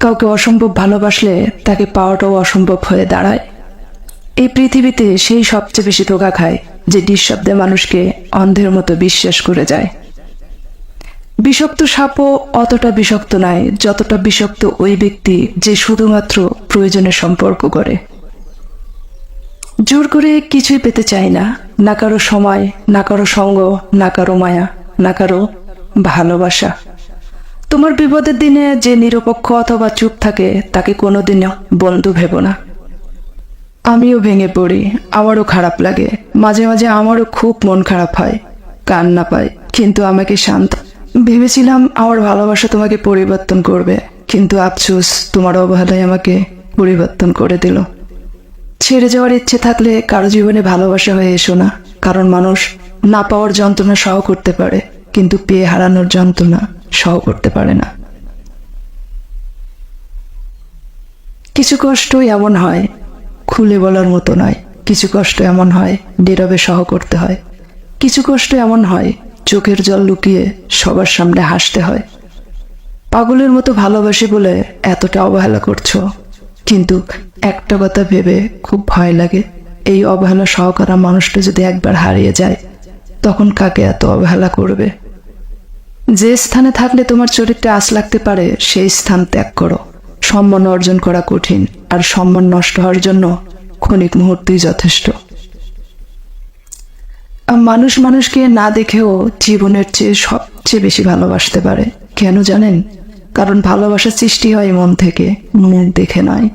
কাউকে অসম্ভব ভালোবাসলে তাকে পাওয়াটাও অসম্ভব হয়ে দাঁড়ায়। এই পৃথিবীতে সেই সবচেয়ে বেশি ধোঁকা খায় যে নিঃশব্দে মানুষকে অন্ধের মতো বিশ্বাস করে যায়। বিষাক্ত সাপও অতটা বিষাক্ত নয় যতটা বিষাক্ত ওই ব্যক্তি যে শুধুমাত্র প্রয়োজনে সম্পর্ক করে। জোর করে কিছুই পেতে চাই না, না কারো সময়, না কারো সঙ্গ, না কারো মায়া, না কারো ভালোবাসা। তোমার বিপদের দিনে যে নিরপেক্ষ অথবা চুপ থাকে তাকে কোনোদিনও বন্ধু ভেবো না। আমিও ভেঙে পড়ি, আমারও খারাপ লাগে, মাঝে মাঝে আমারও খুব মন খারাপ হয়, কান্না পায়, কিন্তু আমাকে শান্ত। ভেবেছিলাম আমার ভালোবাসা তোমাকে পরিবর্তন করবে, কিন্তু আফসোস তোমার অবহেলায় আমাকে পরিবর্তন করে দিল। ছেড়ে যাওয়ার ইচ্ছে থাকলে কারো জীবনে ভালোবাসা হয়ে এসো না, কারণ মানুষ না পাওয়ার যন্ত্রণা সহ করতে পারে, কিন্তু পেয়ে হারানোর যন্ত্রণা সহ করতে পারে না। কিছু কষ্টই এমন হয় খুলে বলার মতো নয়, কিছু কষ্ট এমন হয় নীরবে সহ করতে হয়, কিছু কষ্ট এমন হয় চোখের জল লুকিয়ে সবার সামনে হাসতে হয়। পাগলের মতো ভালোবাসি বলে এতটা অবহেলা করছো, কিন্তু একটা কথা ভেবে খুব ভয় লাগে, এই অবহেলা সহ করা মানুষটা যদি একবার হারিয়ে যায় তখন কাকে এত অবহেলা করবে। যে স্থানে থাকলে তোমার চরিত্রে আঁচ লাগতে পারে সেই স্থান ত্যাগ করো। সম্মান অর্জন করা কঠিন, আর সম্মান নষ্ট হওয়ার জন্য ক্ষণিক মুহূর্তই যথেষ্ট। মানুষ মানুষকে না দেখেও জীবনের চেয়ে সবচেয়ে বেশি ভালোবাসতে পারে। কেন জানেন? কারণ ভালোবাসার সৃষ্টি হয় মন থেকে, মুখ দেখে নয়।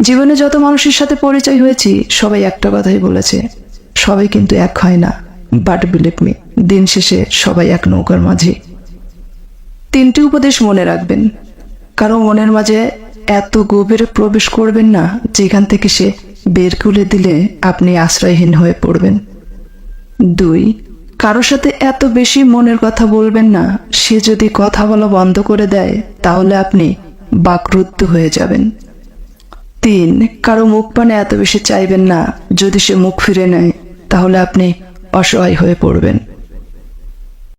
জীবনে যত মানুষের সাথে পরিচয় হয়েছি সবাই একটা কথাই বলেছে, সবাই কিন্তু এক হয় না, বাট বিলিভ মি, দিন শেষে সবাই এক নৌকার মাঝি। 3টি উপদেশ মনে রাখবেন। কারো মনের মাঝে এত গভীরে প্রবেশ করবেন না যেখান থেকে সে বের করে দিলে আপনি আশ্রয়হীন হয়ে পড়বেন। 2, কারোর সাথে এত বেশি মনের কথা বলবেন না, সে যদি কথা বলা বন্ধ করে দেয় তাহলে আপনি বাকরুদ্ধ হয়ে যাবেন। 3, কারো মুখ পানে এত বেশি চাইবেন না, যদি সে মুখ ফিরে নেয় তাহলে আপনি অসহায় হয়ে পড়বেন।